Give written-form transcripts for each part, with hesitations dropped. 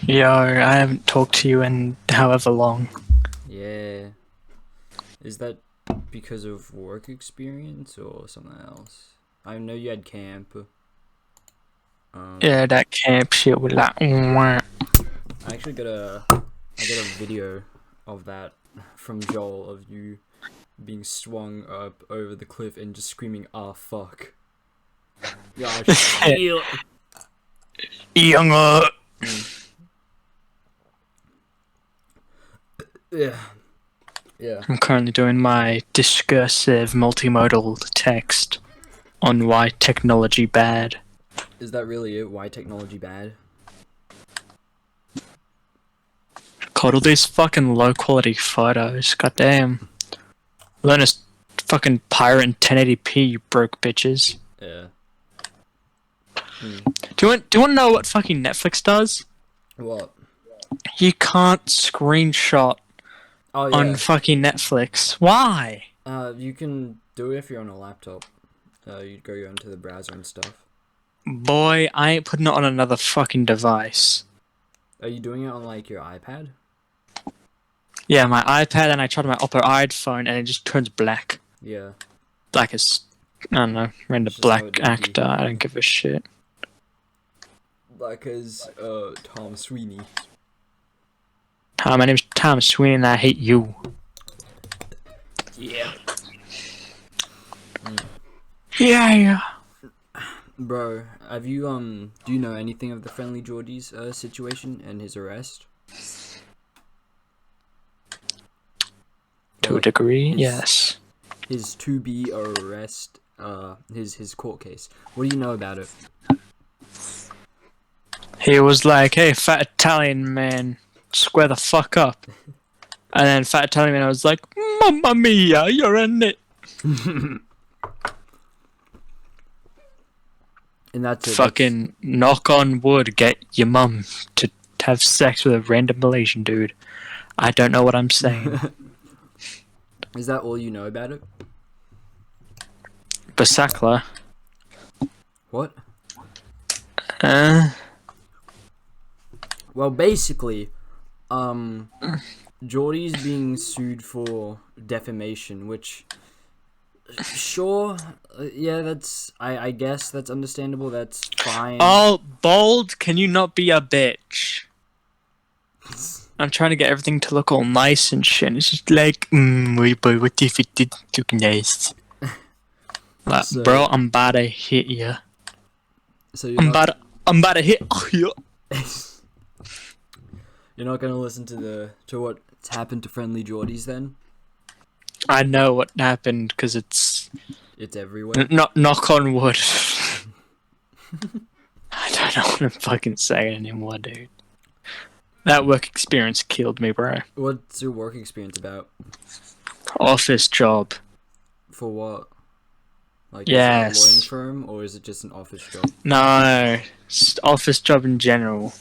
Yo, I haven't talked to you in however long. Yeah. Is that because of work experience or something else? I know you had camp. Yeah, that camp shit was like, wah. I actually got a video of that from Joel of you being swung up over the cliff and just screaming, "Ah, fuck." Yeah, shit. Younger. Yeah. Yeah. I'm currently doing my discursive multimodal text on why technology bad. Is that really it? Why technology bad? Got all these fucking low quality photos. Goddamn. Learn a fucking pirate in 1080p, you broke bitches. Yeah. Do you want to know what fucking Netflix does? What? You can't screenshot Oh yeah. on fucking Netflix. Why? You can do it if you're on a laptop. You'd go into the browser and stuff. Boy, I ain't putting it on another fucking device. Are you doing it on like your iPad? Yeah, my iPad, and I tried my Oppo iPhone, and it just turns black. Yeah. Black as, I don't know, random It's just how it black would actor. be. I don't give a shit. Like as Tom Sweeney. Hi, my name's Tom Sweeney, and I hate you. Yeah. Yeah. Bro, have you do you know anything of the Friendly Georgie's situation and his arrest? To a degree, yes. His to be arrest, his court case. What do you know about it? He was like, hey, fat Italian man, square the fuck up. And then fat Italian man was like, Mamma mia, you're in it. And that's it. Fucking knock on wood, get your mum to have sex with a random Malaysian dude. I don't know what I'm saying. Is that all you know about it? Basakla. What? Uh, Well, basically, Geordie's being sued for defamation, which, sure, yeah, that's, I guess that's understandable, that's fine. oh, Bold, can you not be a bitch? I'm trying to get everything to look all nice and shit. And it's just like, wait, boy, what if it didn't look nice? Like, So- bro, I'm about to hit you. So I'm about to hit you. You're not gonna listen to what's happened to Friendly Geordies then? I know what happened because it's It's everywhere. knock on wood. I don't know what I'm fucking saying anymore, dude. That work experience killed me, bro. What's your work experience about? Office job. For what? Like, Yes. is it a lawyering firm, or is it just an office job? No, office job in general.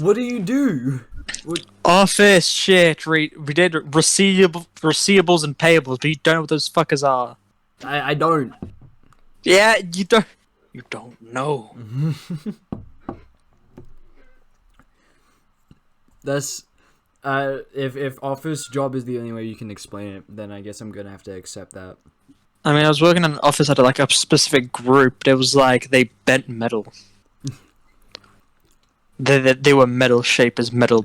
What do you do? What? Office shit. We did receivables and payables, but you don't know what those fuckers are. I don't. Yeah, you don't. You don't know. That's if office job is the only way you can explain it, then I guess I'm gonna have to accept that. I mean, I was working in an office at like a specific group. It was like they bent metal. They were metal shaped as metal.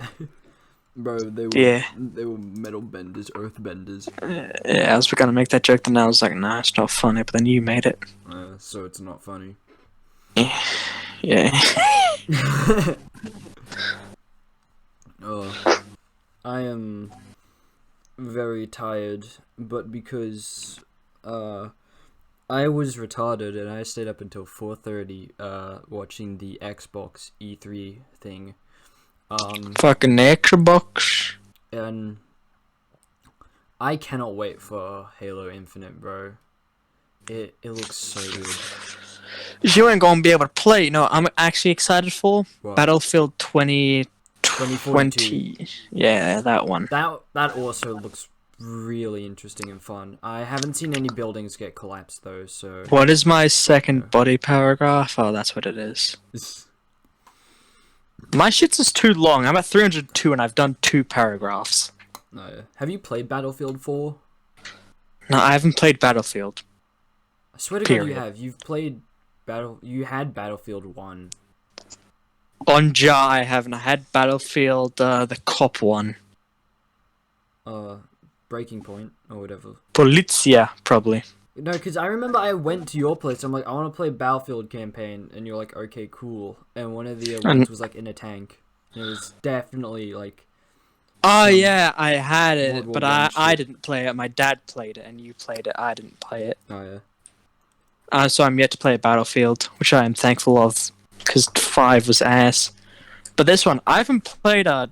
Bro, they were Yeah. they were metal benders, earth benders. Yeah, I was gonna make that joke, then I was like, nah, it's not funny. But then you made it. So it's not funny. Yeah. Oh, I am very tired, but because I was retarded and I stayed up until 4:30 watching the Xbox E3 thing. Fucking Xbox. And I cannot wait for Halo Infinite, bro. It looks so good. You ain't gonna be able to play. You know, I'm actually excited for What? Battlefield 2020. 2042. Yeah, that one. That also looks really interesting and fun. I haven't seen any buildings get collapsed though, so What is my second body paragraph? Oh, that's what it is. My shit's is too long. I'm at 302 and I've done 2 paragraphs. No. Have you played Battlefield 4? No, I haven't played Battlefield. I swear to God you have. You've played You had Battlefield 1. On Jar, I haven't. I had Battlefield, the cop one. Breaking Point, or whatever. Polizia, probably. No, because I remember I went to your place. I'm like, I want to play Battlefield campaign, and you're like, okay, cool. And one of the ones was like in a tank. And it was definitely like. Oh yeah, I had it, World War but One I shit. didn't play it. My dad played it, and you played it. I didn't play it. Oh yeah. So I'm yet to play Battlefield, which I am thankful of, because 5 was ass. But this one, I haven't played a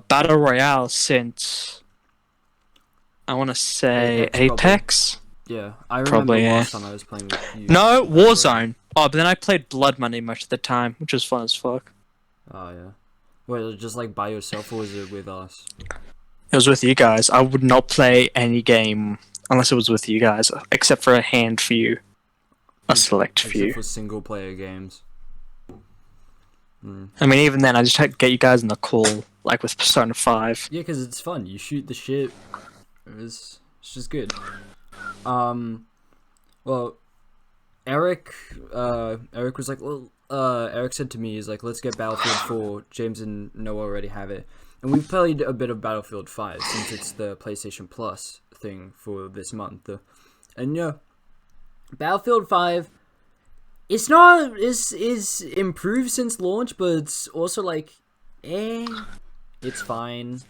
battle royale since, I want to say, Apex. Yeah, I remember Probably, yeah. last time I was playing with you. No, Warzone. Oh, but then I played Blood Money much of the time, which was fun as fuck. Oh yeah. Wait, just like by yourself, or was it with us? It was with you guys. I would not play any game unless it was with you guys, except for a hand few. A select few. Except for single player games. I mean, even then, I just had to get you guys in the call, like with Persona 5. Yeah, because it's fun. You shoot the shit. It's just good. Well, Eric was like, Eric said to me, he's like, let's get Battlefield 4. James and Noah already have it. And we've played a bit of Battlefield 5 since it's the PlayStation Plus thing for this month. And yeah, Battlefield 5, it's not, is improved since launch, but it's also like, it's fine.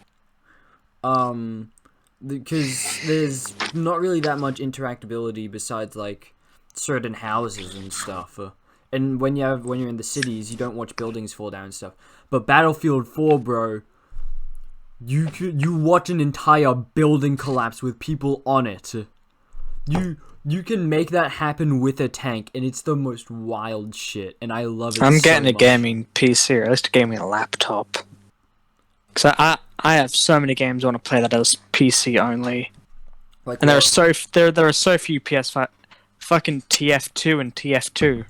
Because there's not really that much interactability besides like certain houses and stuff. And when you're in the cities, you don't watch buildings fall down and stuff. But Battlefield 4, bro, you watch an entire building collapse with people on it. You can make that happen with a tank, and it's the most wild shit, and I love it. I'm getting a gaming PC, or at least a gaming laptop. Because I have so many games I want to play that as PC only. Like, and there are so few PS5, fucking TF2 and TF2.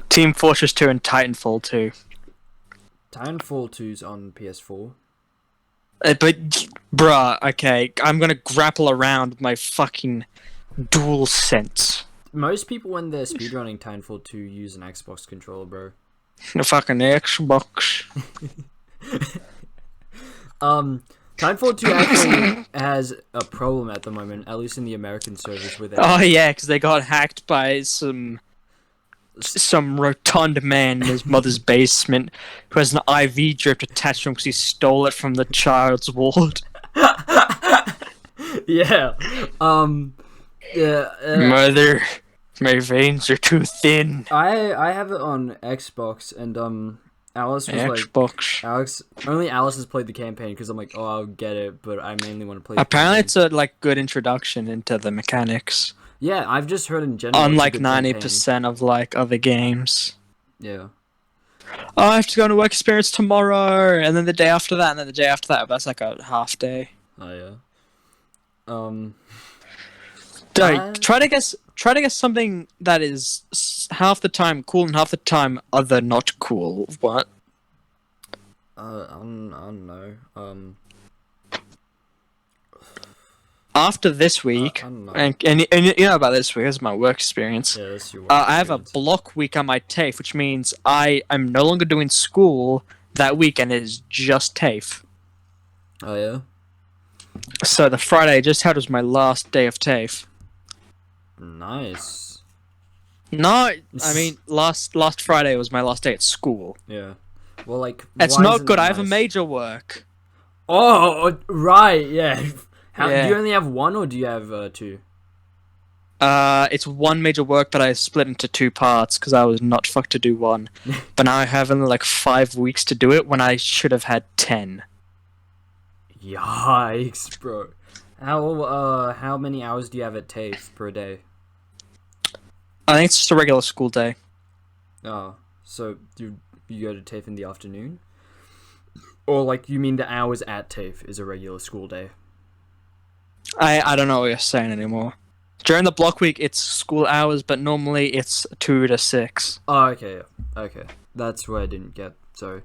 Team Fortress 2 and Titanfall 2. Titanfall 2's on PS4. But, bruh, okay, I'm gonna grapple around with my fucking dual sense. Most people, when they're speedrunning Titanfall 2, use an Xbox controller, bro. The fucking Xbox. Titanfall 2 actually has a problem at the moment, at least in the American servers, with it. Oh yeah, because they got hacked by some rotund man in his mother's basement who has an IV drip attached to him because he stole it from the child's ward. Yeah. Mother, my veins are too thin. I have it on Xbox, and Alice was Xbox. like, only Alice has played the campaign because I'm like, oh, I'll get it, but I mainly want to play. Apparently, it's a good introduction into the mechanics. Yeah, I've just heard in general. Unlike 90% of other games. Yeah. Oh, I have to go on a work experience tomorrow, and then the day after that, and then the day after that. That's like a half day. Oh yeah. Try to guess something that is half the time cool and half the time other not cool. What? I don't know. After this week, and you know about this week, this is my work experience. Yeah, that's your work I have a block week on my TAFE, which means I'm no longer doing school that week, and it is just TAFE. Oh yeah. So the Friday I just had was my last day of TAFE. Nice. No, I mean last Friday was my last day at school. Yeah. Well, like, it's not good. I have a major work. Oh, right. Yeah. Yeah. Do you only have one, or do you have two? It's one major work, but I split into 2 parts because I was not fucked to do one. But now I have only 5 weeks to do it when I should have had 10. Yikes, bro. How many hours do you have at TAFE per day? I think it's just a regular school day. Oh, so you go to TAFE in the afternoon? Or you mean the hours at TAFE is a regular school day? I don't know what you're saying anymore. During the block week, it's school hours, but normally it's 2 to 6. Oh, okay. Okay. That's where I didn't get. Sorry.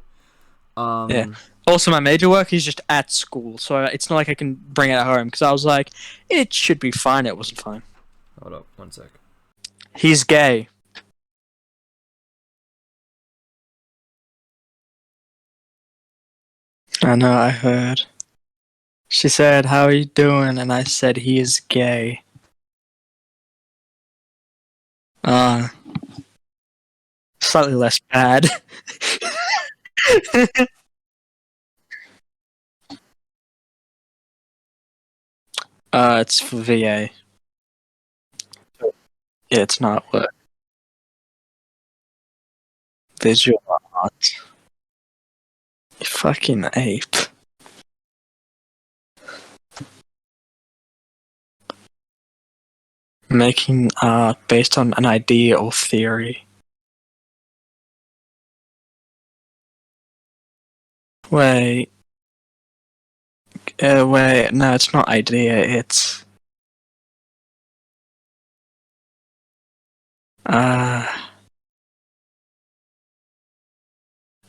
Yeah. Also, my major work is just at school, so it's not like I can bring it at home, because I was like, it should be fine. It wasn't fine. Hold up, 1 sec. He's gay. I know, I heard. She said, how are you doing? And I said, he is gay. Slightly less bad. It's for VA. Yeah, it's not what. Visual art. You fucking ape. Making art based on an idea or theory. Wait. Wait, no, it's not idea, it's...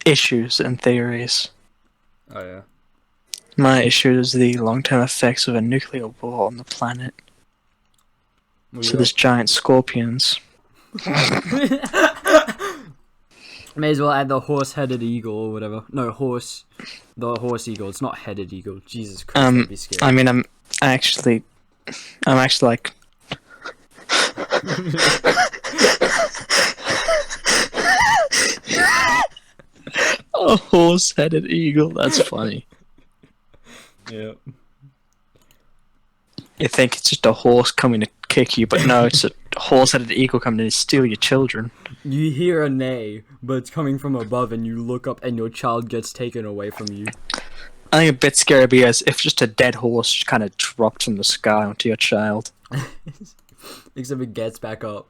Issues and theories. Oh, yeah. My issue is the long-term effects of a nuclear war on the planet. So there's giant scorpions. May as well add the horse-headed eagle or whatever. No, horse. The horse eagle. It's not headed eagle. Jesus Christ, that'd be scary. I mean, I'm actually like... A horse-headed eagle, that's funny. Yeah. You think it's just a horse coming to kick you, but no, it's a horse-headed eagle coming to steal your children. You hear a neigh, but it's coming from above, and you look up, and your child gets taken away from you. I think a bit scary because if just a dead horse just kind of dropped from the sky onto your child. Except it gets back up.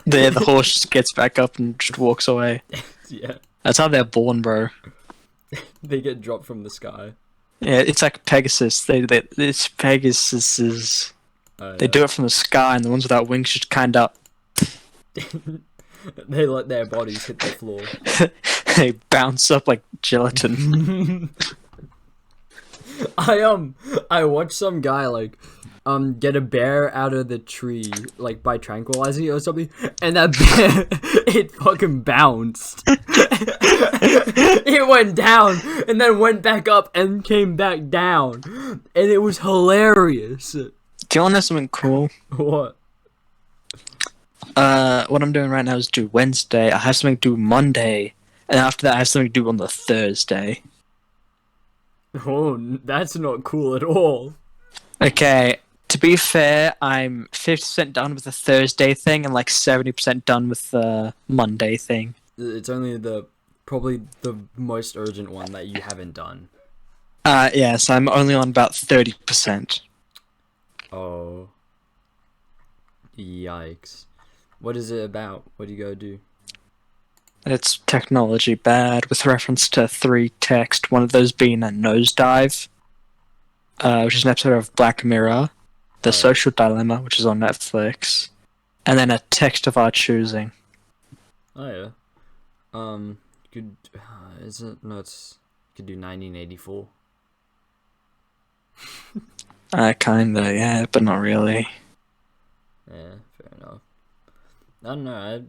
The horse just gets back up and just walks away. Yeah. That's how they're born, bro. They get dropped from the sky. Yeah, it's like Pegasus. It's Pegasus's. They do it from the sky, and the ones without wings just kind of. They let their bodies hit the floor. They bounce up like gelatin. I watched some guy get a bear out of the tree by tranquilizing it or something, and that bear it fucking bounced. It went down and then went back up and came back down, and it was hilarious. Do you want to know something cool? What? What I'm doing right now is do Wednesday. I have something to do Monday, and after that I have something to do on the Thursday. Oh, that's not cool at all. Okay, to be fair, I'm 50% done with the Thursday thing and like 70% done with the Monday thing. It's only probably the most urgent one that you haven't done. Yes, I'm only on about 30%. Oh. Yikes. What is it about? What do you go do? It's technology bad with reference to 3 text, one of those being a nosedive, which is an episode of Black Mirror, The Social Dilemma, which is on Netflix, and then a text of our choosing. Oh yeah. Could is it? No, it's could do 1984. Kinda, yeah, but not really. Yeah, fair enough. I don't know.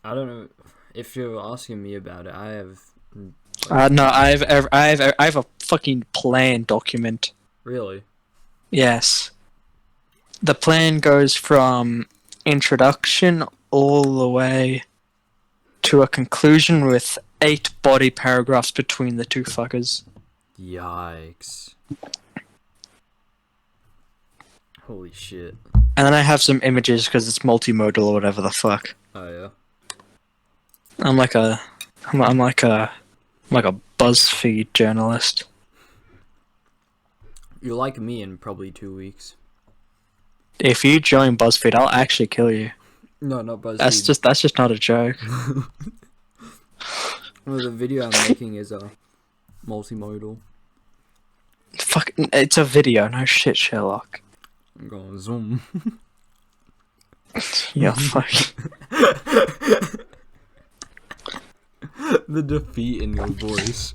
I don't know if you're asking me about it. I have. No, I have a fucking plan document. Really? Yes. The plan goes from introduction all the way to a conclusion with 8 body paragraphs between the two fuckers. Yikes. Holy shit. And then I have some images because it's multimodal or whatever the fuck. Oh yeah. I'm like a BuzzFeed journalist. You're like me in probably 2 weeks. If you join BuzzFeed, I'll actually kill you. No, not BuzzFeed. That's just not a joke. Well, the video I'm making is multimodal. Fuck, it's a video, no shit, Sherlock. I'm going zoom. Yeah, fuck. The defeat in your voice.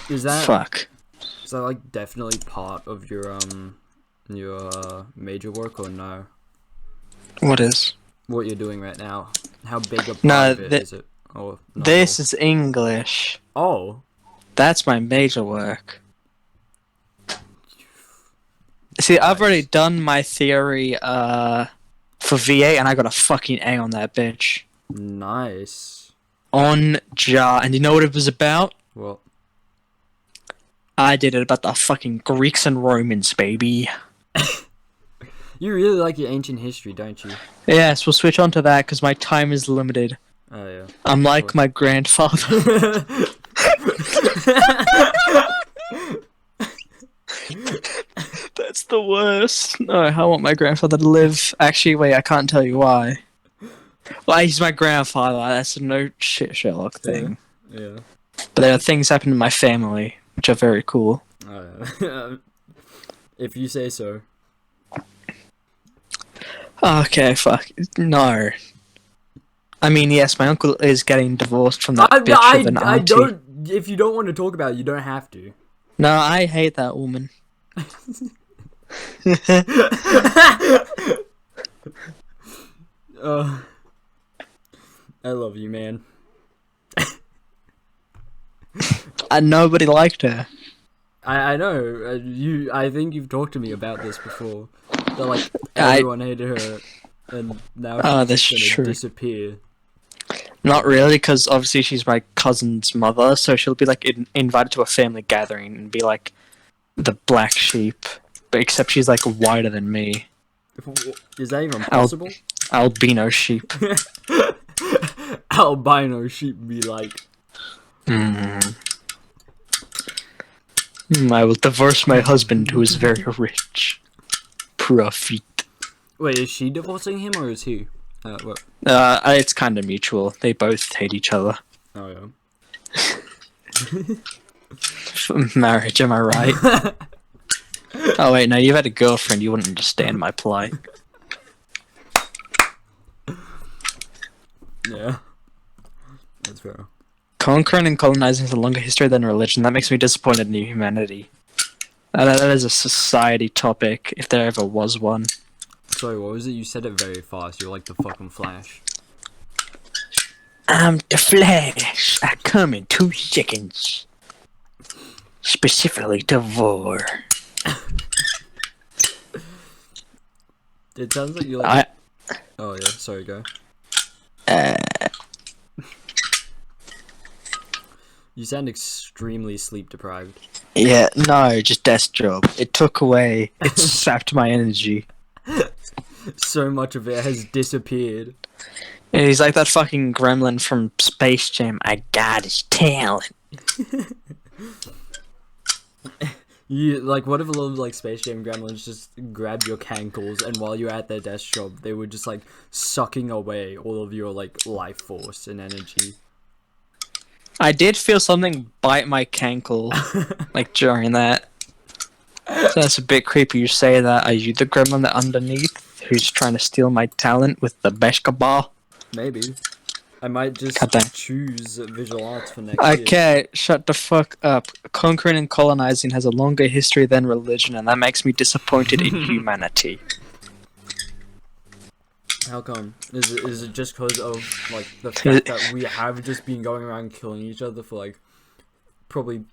Is that Fuck. Is that like definitely part of your major work or no? What is? What you're doing right now? How big a part No, of it is it? Or not This is English. at all? That's my major work. See, I've already done my theory for VA, and I got a fucking A on that bitch. Nice. On Ja, and you know what it was about? Well, I did it about the fucking Greeks and Romans, baby. you really like your ancient history, don't you? Yes, we'll switch on to that because my time is limited. Oh yeah. I'm like my grandfather. That's the worst. No, I want my grandfather to live. Actually, wait, I can't tell you why. Well, he's my grandfather. That's a no shit Sherlock thing. Yeah. But there are things happen in my family which are very cool. Oh yeah. If you say so. Okay, fuck. No. I mean, yes, my uncle is getting divorced from that bitch of an auntie. I don't. If you don't want to talk about it, you don't have to. No, I hate that woman. I love you, man. Nobody liked her. I know. I think you've talked to me about this before. That like everyone hated her, and now she's just gonna disappear. Not really, because obviously she's my cousin's mother, so she'll be like invited to a family gathering and be like the black sheep, but except she's like whiter than me. Is that even possible? Albino sheep. Albino sheep be like. I will divorce my husband, who is very rich. Profit. Wait, is she divorcing him or is he? What? It's kind of mutual. They both hate each other. Oh yeah. Marriage, am I right? Oh wait, no, you've had a girlfriend. You wouldn't understand my plight. Yeah. That's fair. Conquering and colonizing has a longer history than religion. That makes me disappointed in humanity. That is a society topic, if there ever was one. Sorry, what was it? You said it very fast. You're like the fucking Flash. I'm the Flash. I come in 2 seconds. Specifically to war. It sounds like you're like... Oh yeah, sorry, go. You sound extremely sleep deprived. Yeah, no, just desk job. It took away, it sapped my energy. So much of it has disappeared. And he's like that fucking gremlin from Space Jam. I got his talent. You like, what if a little like Space Jam gremlins just grabbed your cankles, and while you're at their desk job, they were just like sucking away all of your like life force and energy. I did feel something bite my cankle, like during that. So that's a bit creepy you say that. Are you the gremlin that underneath who's trying to steal my talent with the basketball? Maybe. I might just choose visual arts for next year. Okay, shut the fuck up. Conquering and colonizing has a longer history than religion, and that makes me disappointed in humanity. How come? Is it just because of like the fact that we have just been going around killing each other for like probably,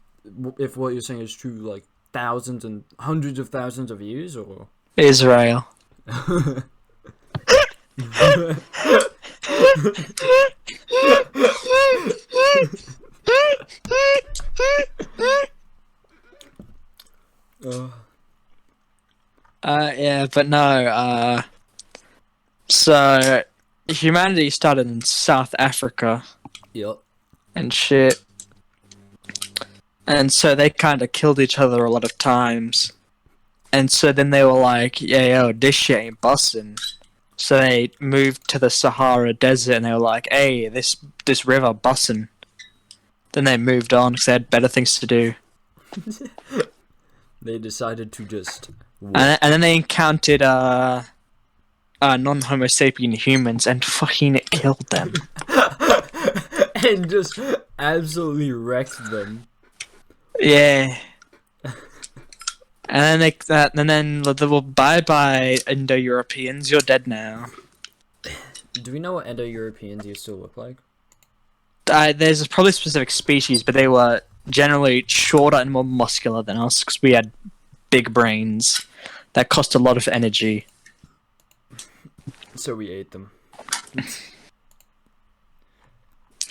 if what you're saying is true, like thousands and hundreds of thousands of years, or Israel. Yeah, but no, so humanity started in South Africa. Yep. And shit. And so they kind of killed each other a lot of times. And so then they were like, yeah, yo, this shit ain't bussin'. So they moved to the Sahara Desert and they were like, hey, this river bussin'. Then they moved on because they had better things to do. They decided to just. And then they encountered non-Homo sapien humans and fucking killed them. And just absolutely wrecked them. Yeah. And then they were bye Indo-Europeans. You're dead now. Do we know what Indo-Europeans used to look like? There's probably specific species, but they were generally shorter and more muscular than us because we had big brains that cost a lot of energy. So we ate them.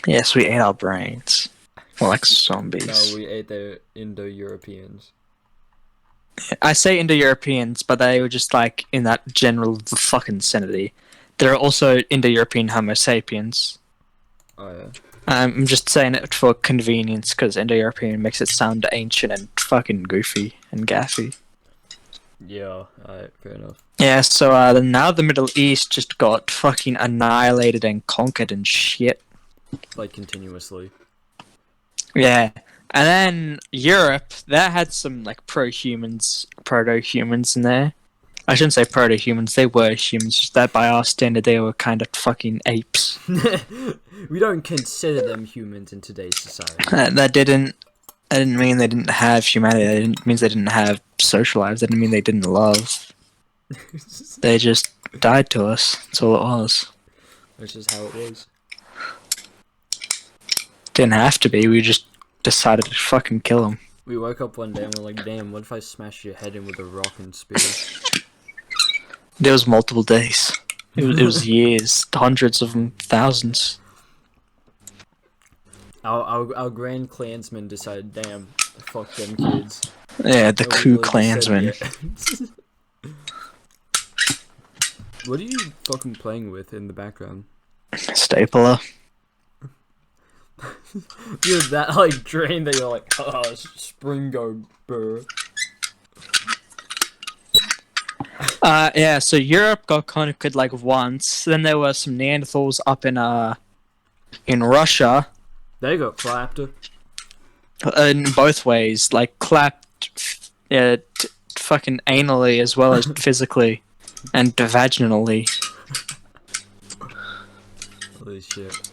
Yes, we ate our brains. We're like zombies. No, we ate the Indo-Europeans. I say Indo-Europeans, but they were just like in that general fucking vicinity. There are also Indo-European Homo sapiens. Oh yeah. I'm just saying it for convenience because Indo-European makes it sound ancient and fucking goofy and gaffy. Yeah, alright, fair enough. Yeah, so now the Middle East just got fucking annihilated and conquered and shit. Like continuously. Yeah. And then Europe, that had some like proto-humans in there. I shouldn't say proto-humans, they were humans, just that by our standard they were kind of fucking apes. We don't consider them humans in today's society. That didn't mean they didn't have humanity, it means they didn't have social lives, that didn't mean they didn't love. They just died to us, that's all it was. Which is how it was. Didn't have to be, we just decided to fucking kill them. We woke up one day and we're like, damn, what if I smash your head in with a rock and spear? There was multiple days. It was years, hundreds of them, thousands. Our Grand Klansmen decided, damn, fuck them kids. Yeah, the Nobody Ku really Klansmen. said yet. What are you fucking playing with in the background? Stapler. You're that like drained that you're like, spring go burr. Yeah, so Europe got conquered like once. Then there were some Neanderthals up in Russia. They got clapped. In both ways, like clapped, fucking anally as well as physically, and vaginally. Holy shit.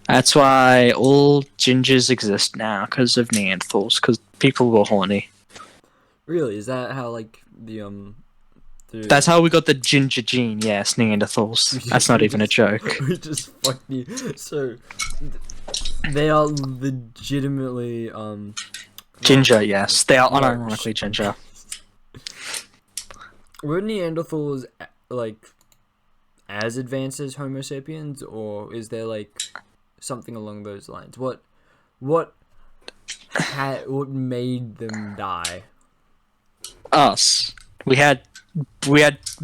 That's why all gingers exist now, because of Neanderthals, because people were horny. Really? Is that how like the That's how we got the ginger gene, yes, Neanderthals. That's not even a joke. We just fucked you. So they are legitimately Ginger, yes. They are unironically ginger. Were Neanderthals like as advanced as Homo sapiens, or is there like something along those lines? What made them die? Us. We had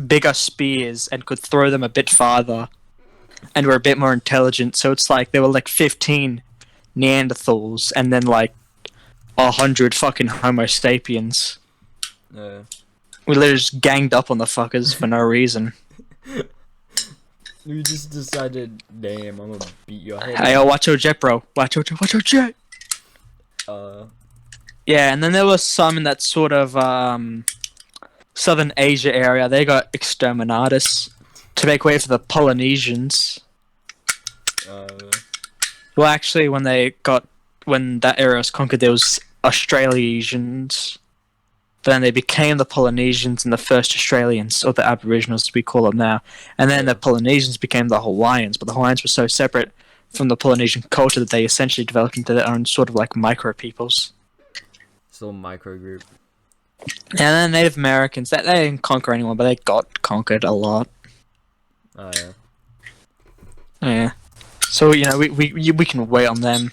bigger spears and could throw them a bit farther, and were a bit more intelligent. So it's like there were like 15 Neanderthals and then like 100 fucking Homo sapiens. We literally just ganged up on the fuckers for no reason. We just decided, damn, I'm gonna beat your head. Hey, watch your jet, bro. Watch your jet. Yeah, and then there was some in that sort of Southern Asia area. They got exterminatus to make way for the Polynesians. Well, actually, when that area was conquered, there was Australasians. Then they became the Polynesians and the first Australians, or the Aboriginals as we call them now. And then the Polynesians became the Hawaiians, but the Hawaiians were so separate from the Polynesian culture that they essentially developed into their own sort of like micro-peoples. Still micro group. And then Native Americans, they didn't conquer anyone, but they got conquered a lot. Oh, yeah. Yeah. So, you know, we can wait on them.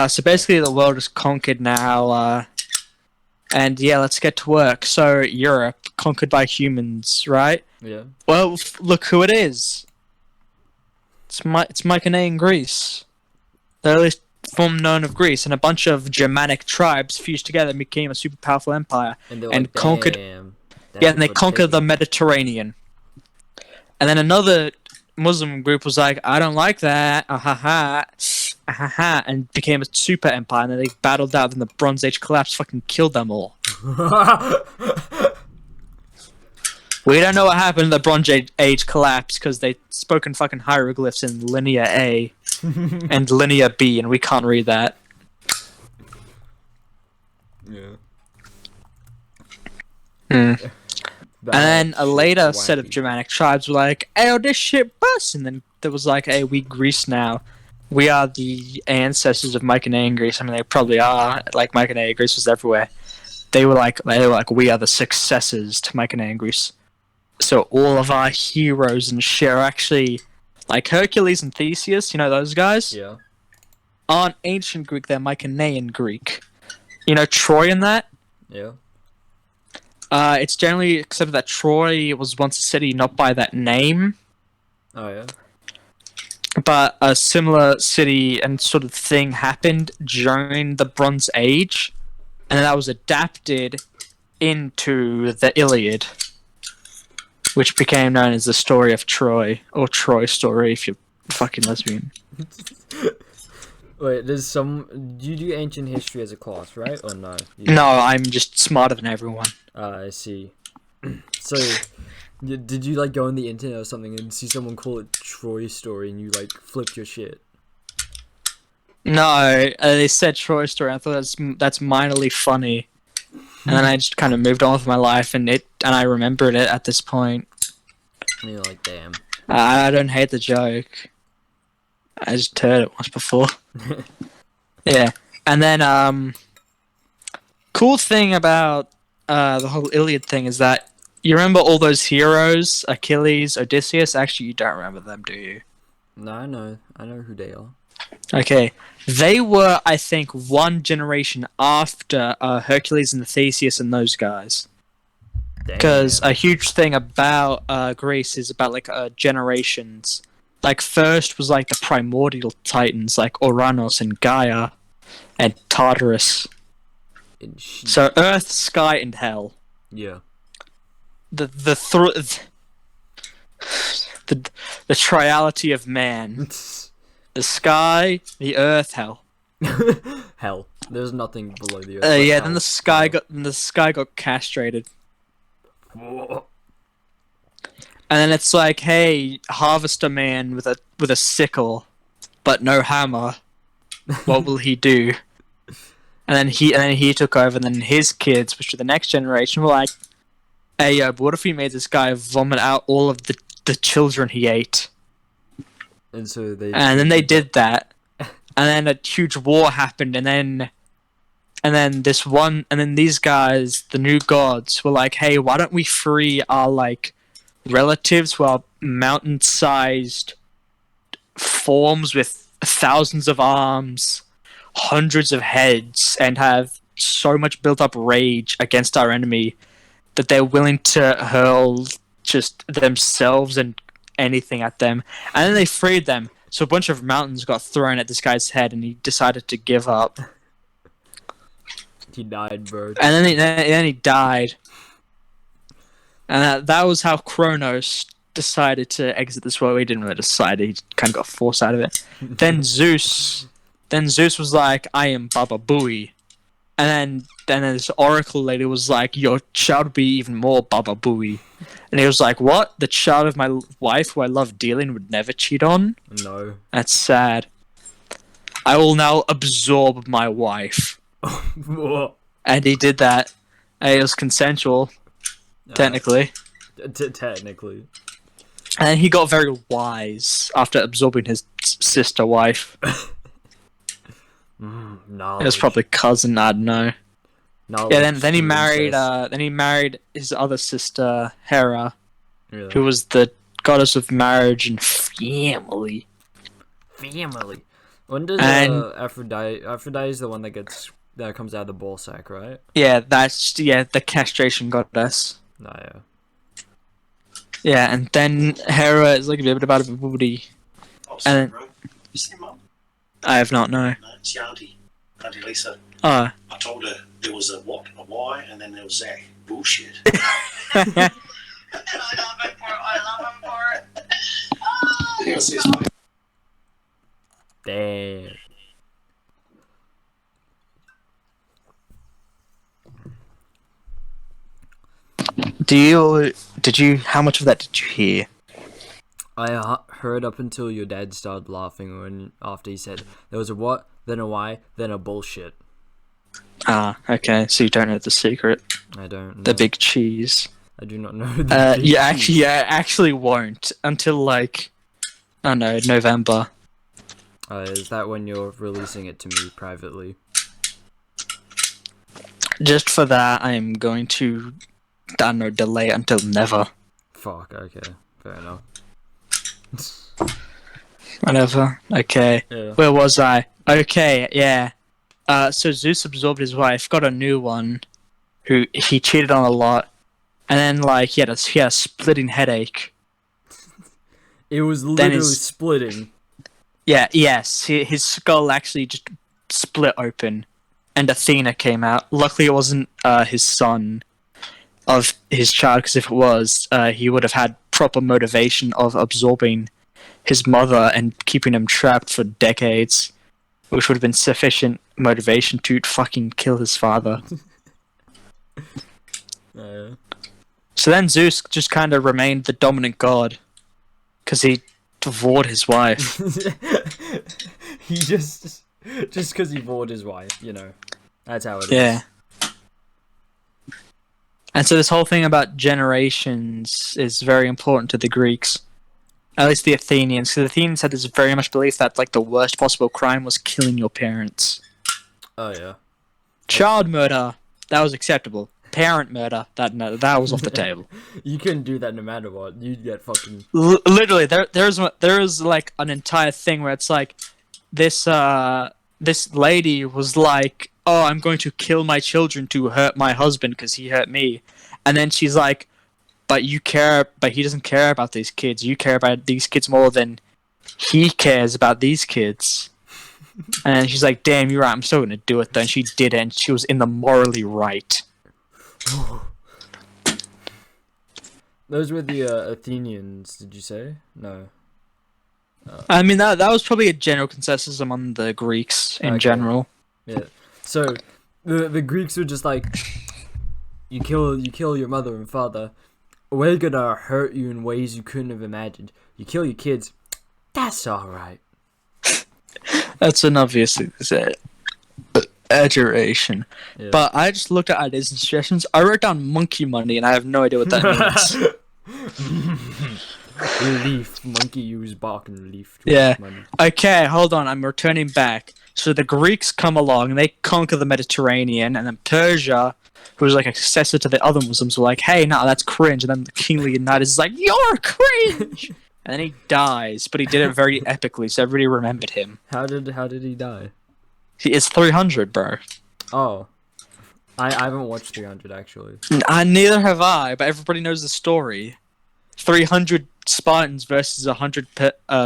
So basically the world is conquered now, and yeah, let's get to work. So, Europe, conquered by humans, right? Yeah. Well, look who it is. It's Mycenaean Greece. The earliest form known of Greece, and a bunch of Germanic tribes fused together and became a super powerful empire. And like, conquered. damn, Yeah, and they conquered the Mediterranean. And then another Muslim group was like, I don't like that. and became a super empire, and then they battled out, and the Bronze Age collapsed, fucking killed them all. We don't know what happened in the Bronze Age collapse because they spoke in fucking hieroglyphs in Linear A and Linear B, and we can't read that. Yeah. And then a later set of Germanic tribes were like, "Hey, this shit bust," and then there was like, "Hey, we Greece now. We are the ancestors of Mycenaean Greece." I mean, they probably are. Like Mycenaean Greece was everywhere. They were like, "We are the successors to Mycenaean Greece." So all of our heroes and shit are actually like Hercules and Theseus. You know those guys? Yeah. Aren't ancient Greek? They're Mycenaean Greek. You know Troy and that? Yeah. It's generally accepted that Troy was once a city not by that name, Oh yeah. but a similar city and sort of thing happened during the Bronze Age, and that was adapted into the Iliad, which became known as the story of Troy, or Troy story if you're fucking lesbian. Wait, there's some. You do ancient history as a class, right? Or no? No, I'm just smarter than everyone. I see. So, did you like go on the internet or something and see someone call it Troy story and you like flipped your shit? No, they said Troy story. I thought that's minorly funny, and then I just kind of moved on with my life, and I remembered it at this point. And you're like, damn. I don't hate the joke. I just heard it once before. Yeah, and then cool thing about the whole Iliad thing is that you remember all those heroes, Achilles, Odysseus. Actually, you don't remember them, do you? No, I know who they are. Okay, they were, I think, one generation after Hercules and Theseus and those guys. Because a huge thing about Greece is about like generations. Like first was like the primordial titans, like Uranus and Gaia, and Tartarus. So Earth, Sky, and Hell. Yeah. The triality of man. The sky, the earth, hell. Hell. There's nothing below the earth. Yeah, then the sky got castrated. And then it's like, hey, harvester man with a sickle, but no hammer. What will he do? And then he took over, and then his kids, which are the next generation, were like, hey, yo, but what if we made this guy vomit out all of the children he ate? And so then they did that, and then a huge war happened, and then these guys, the new gods, were like, hey, why don't we free our like relatives who are mountain-sized forms with thousands of arms, hundreds of heads, and have so much built-up rage against our enemy that they're willing to hurl just themselves and anything at them. And then they freed them, so a bunch of mountains got thrown at this guy's head, and he decided to give up. He died, bro. And then he died. And that was how Kronos decided to exit this world. He didn't really decide; he kind of got forced out of it. Then Zeus was like, "I am Baba Booey," and then this oracle lady was like, "Your child would be even more Baba Booey," and he was like, "What? The child of my wife, who I love dearly, would never cheat on? No, that's sad. I will now absorb my wife." And he did that. And it was consensual. Technically. Technically. And then he got very wise after absorbing his sister wife. It was probably cousin, I don't know. Yeah, then he married his other sister, Hera, who was the goddess of marriage and family. When does Aphrodite? Aphrodite is the one that comes out of the ball sack, right? Yeah, that's the castration goddess. Oh, yeah. Yeah, and then Hera is like a bit about a booty. And then, you see Mum? I have not, no. No, it's your auntie Lisa. Oh. I told her there was a what, a Y, and then there was Zach. Bullshit. I love him for it. Yes, yes, mate. Damn. How much of that did you hear? I heard up until your dad started laughing after he said there was a what, then a why, then a bullshit. Ah, okay. So you don't know the secret. I don't know. The big cheese. I do not know the big cheese. You actually won't until like, I don't know, November. Is that when you're releasing it to me privately? Just for that, I am going to, I don't know, delay it until never. Fuck, okay. Fair enough. Whatever. Okay. Yeah. Where was I? Okay, yeah. So Zeus absorbed his wife, got a new one, who he cheated on a lot, and then like he had a splitting headache. It was literally splitting. Yeah. Yes. His skull actually just split open, and Athena came out. Luckily, it wasn't his son of his child, because if it was, he would have had proper motivation of absorbing his mother and keeping him trapped for decades, which would have been sufficient motivation to fucking kill his father. So then Zeus just kind of remained the dominant god, because he devoured his wife. He just because he bored his wife, you know. That's how it is. Yeah. And so this whole thing about generations is very important to the Greeks. At least the Athenians. Because the Athenians had this very much belief that like the worst possible crime was killing your parents. Oh, yeah. Child murder, that was acceptable. Parent murder, that was off the table. You couldn't do that no matter what. You'd get fucking... Literally, there's like an entire thing where it's like, this lady was like, oh, I'm going to kill my children to hurt my husband because he hurt me. And then she's like, but he doesn't care about these kids. You care about these kids more than he cares about these kids. And she's like, damn, you're right, I'm still going to do it though. And she did it, and she was in the morally right. Those were the Athenians, did you say? No. I mean, that was probably a general consensus among the Greeks in general. Yeah. So, the Greeks were just like, you kill your mother and father, we're gonna hurt you in ways you couldn't have imagined. You kill your kids, that's alright. That's an obvious exaggeration. Yeah. But I just looked at ideas and suggestions. I wrote down monkey money, and I have no idea what that means. Relief. Monkey use bark and relief. Yeah. Money. Okay, hold on. I'm returning back. So the Greeks come along, and they conquer the Mediterranean, and then Persia, who was like a successor to the other Muslims, were like, hey, no, that's cringe. And then the King Leonidas is like, you're cringe! And then he dies, but he did it very epically, so everybody remembered him. How did he die? It's 300, bro. Oh. I haven't watched 300, actually. Neither have I, but everybody knows the story. 300 Spartans versus 100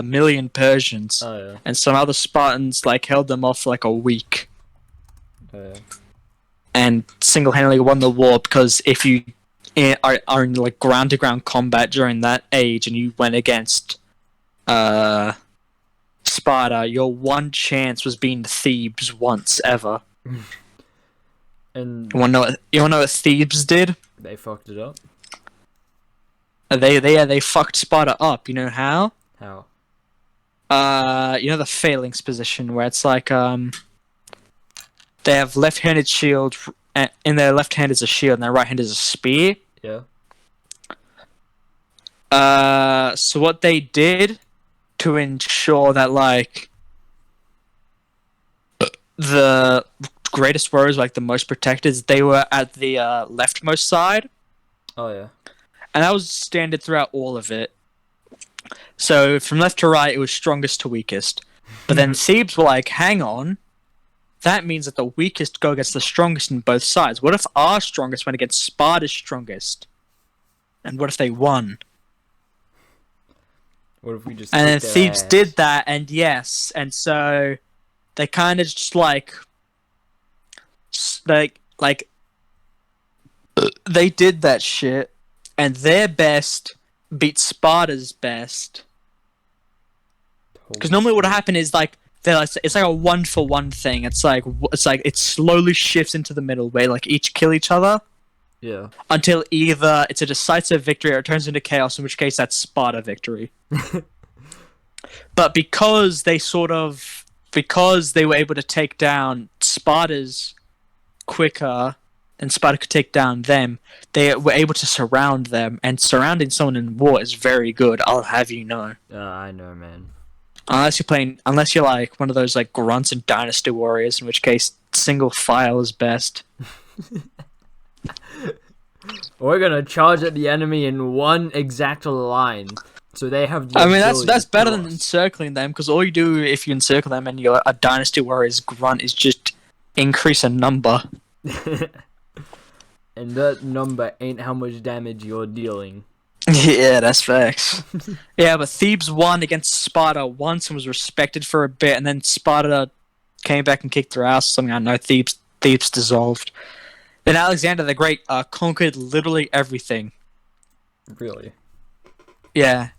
million Persians. Oh, yeah. And some other Spartans like held them off for like a week. Oh, yeah. And single-handedly won the war, because if you are in like ground-to-ground combat during that age and you went against Sparta, your one chance was being Thebes once ever. And you wanna know what Thebes did? They fucked it up. They fucked Sparta up. You know how? How? You know the phalanx position where it's like they have left-handed shield, and in their left hand is a shield, and their right hand is a spear. Yeah. So what they did to ensure that like the greatest warriors, like the most protected, they were at the leftmost side. Oh yeah. And that was standard throughout all of it. So from left to right, it was strongest to weakest. But then Thebes were like, hang on. That means that the weakest go against the strongest in both sides. What if our strongest went against Sparta's strongest? And what if they won? What if we just... And then Thebes did that, and yes. And so they kind of just like... they did that shit. And their best beat Sparta's best. Because normally what would happen is like it's like a 1-for-1 thing. It's like it slowly shifts into the middle where like each kill each other. Yeah. until either it's a decisive victory or it turns into chaos, in which case that's Sparta victory. But because they were able to take down Sparta's quicker than Sparta could take down them, they were able to surround them, and surrounding someone in war is very good, I'll have you know. I know, man. Unless you're like one of those like grunts and dynasty warriors, in which case single file is best. We're gonna charge at the enemy in one exact line, so they have. The That's better than encircling them, because all you do if you encircle them and you're a dynasty warrior's grunt is just increase in number. And that number ain't how much damage you're dealing. Yeah, that's facts. Yeah, but Thebes won against Sparta once and was respected for a bit, and then Sparta came back and kicked their ass. Something I don't know. Thebes dissolved. Then Alexander the Great conquered literally everything. Really? Yeah.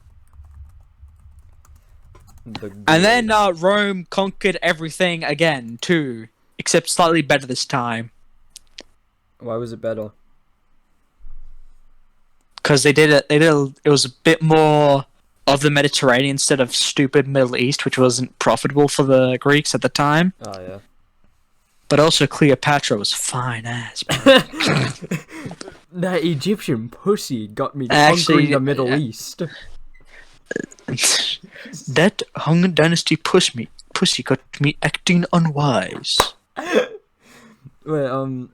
And then Rome conquered everything again too, except slightly better this time. Why was it better? Because it was a bit more of the Mediterranean instead of stupid Middle East, which wasn't profitable for the Greeks at the time. Oh, yeah. But also Cleopatra was fine ass. That Egyptian pussy got me conquering the Middle East. That Hung Dynasty pussy got me acting unwise. Wait,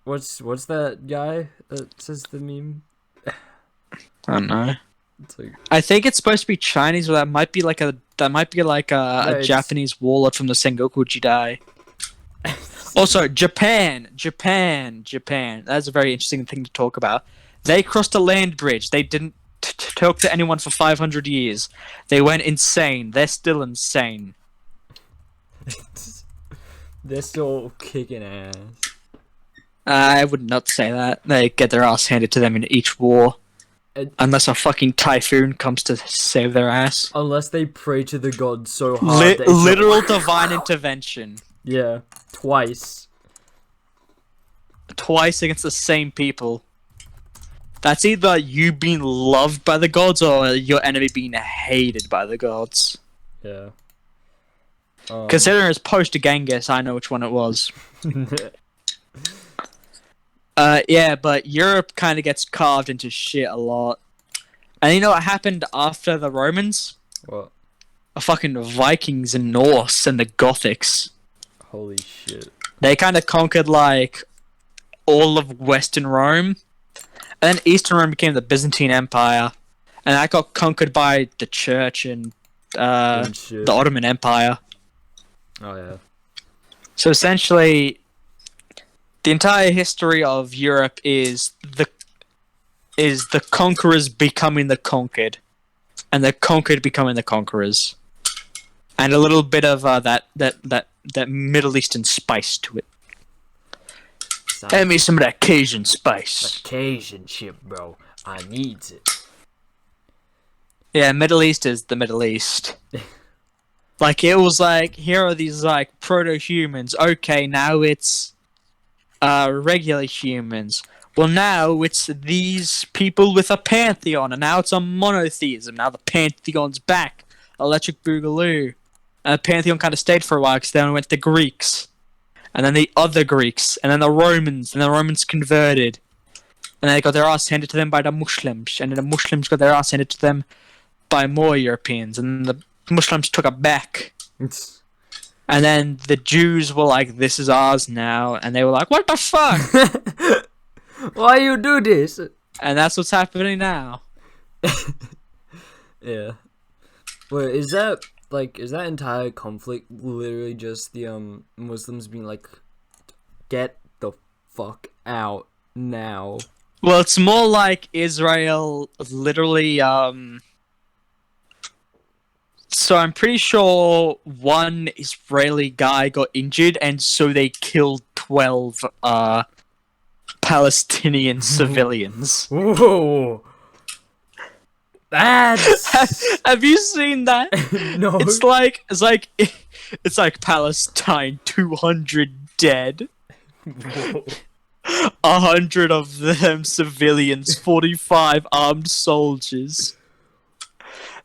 what's that guy that says the meme? I don't know. It's like, I think it's supposed to be Chinese, or that might be like a Japanese warlord from the Sengoku Jidai. Also, Japan. That's a very interesting thing to talk about. They crossed a land bridge. They didn't talk to anyone for 500 years. They went insane. They're still insane. they're still kicking ass. I would not say that. They get their ass handed to them in each war. Unless a fucking typhoon comes to save their ass. Unless they pray to the gods so hard. Literal divine intervention. Yeah, twice. Twice against the same people. That's either you being loved by the gods or your enemy being hated by the gods. Yeah. Considering it's post-Genghis, I know which one it was. Yeah, but Europe kind of gets carved into shit a lot. And you know what happened after the Romans? What? Fucking Vikings and Norse and the Gothics. Holy shit. They kind of conquered, like, all of Western Rome. And then Eastern Rome became the Byzantine Empire. And that got conquered by the Church and the Ottoman Empire. Oh, yeah. So essentially, the entire history of Europe is the conquerors becoming the conquered, and the conquered becoming the conquerors, and a little bit of that Middle Eastern spice to it. Give me some of that Cajun spice. That Cajun shit, bro. I needs it. Yeah, Middle East is the Middle East. Like, it was like, here are these, like, proto-humans. Okay, now it's regular humans. Well, now it's these people with a pantheon, and now it's a monotheism. Now the pantheon's back. Electric Boogaloo. And the pantheon kind of stayed for a while, because then went the Greeks. And then the other Greeks. And then the Romans. And the Romans converted. And they got their ass handed to them by the Muslims. And then the Muslims got their ass handed to them by more Europeans. And the Muslims took it back. And then the Jews were like, this is ours now. And they were like, what the fuck? Why you do this? And that's what's happening now. Yeah. Wait, is that entire conflict literally just the Muslims being like, get the fuck out now? Well, it's more like Israel literally, so I'm pretty sure one Israeli guy got injured, and so they killed 12 Palestinian civilians. Whoa! That's... Have you seen that? No. It's like Palestine 200 dead. Whoa. 100 of them civilians, 45 armed soldiers.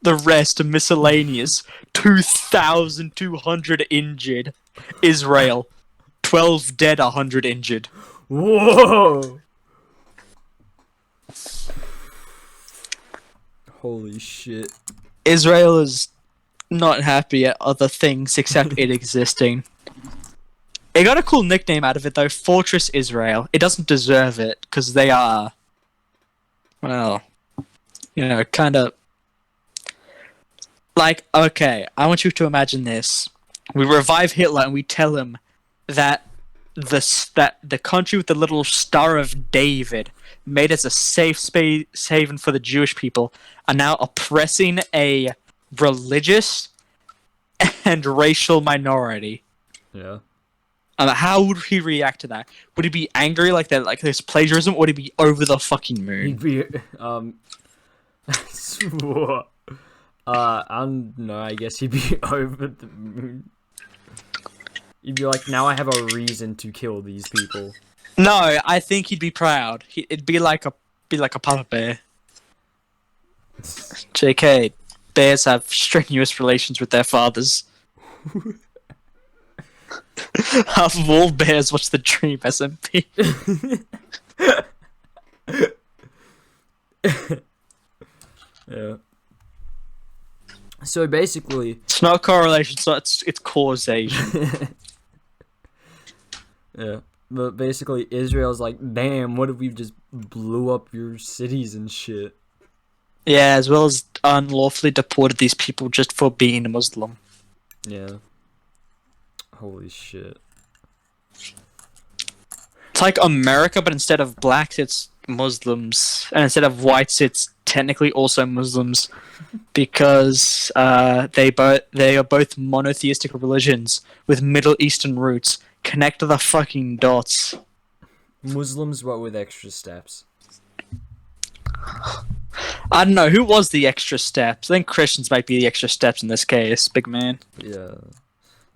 The rest are miscellaneous. 2,200 injured. Israel, 12 dead, 100 injured. Whoa! Holy shit. Israel is not happy at other things except it existing. It got a cool nickname out of it though, Fortress Israel. It doesn't deserve it, because they are, well, you know, kind of, like, okay, I want you to imagine this. We revive Hitler and we tell him that the country with the little Star of David, made as a safe haven for the Jewish people, are now oppressing a religious and racial minority. Yeah. How would he react to that? Would he be angry like that, like there's plagiarism, or would he be over the fucking moon? He'd be, I don't know, I guess he'd be over the moon. He'd be like, now I have a reason to kill these people. No, I think he'd be proud. It'd be like a papa bear. JK, bears have strenuous relations with their fathers. Half of all bears watch the Dream SMP. Yeah. So basically, It's not correlation, it's causation. yeah. But basically, Israel's like, damn, what if we just blew up your cities and shit? Yeah, as well as unlawfully deported these people just for being a Muslim. Yeah. Holy shit. It's like America, but instead of blacks, it's Muslims, and instead of whites, it's technically also Muslims, because they are both monotheistic religions with Middle Eastern roots. Connect the fucking dots. Muslims, but with extra steps. I don't know, who was the extra steps? I think Christians might be the extra steps in this case, big man. Yeah.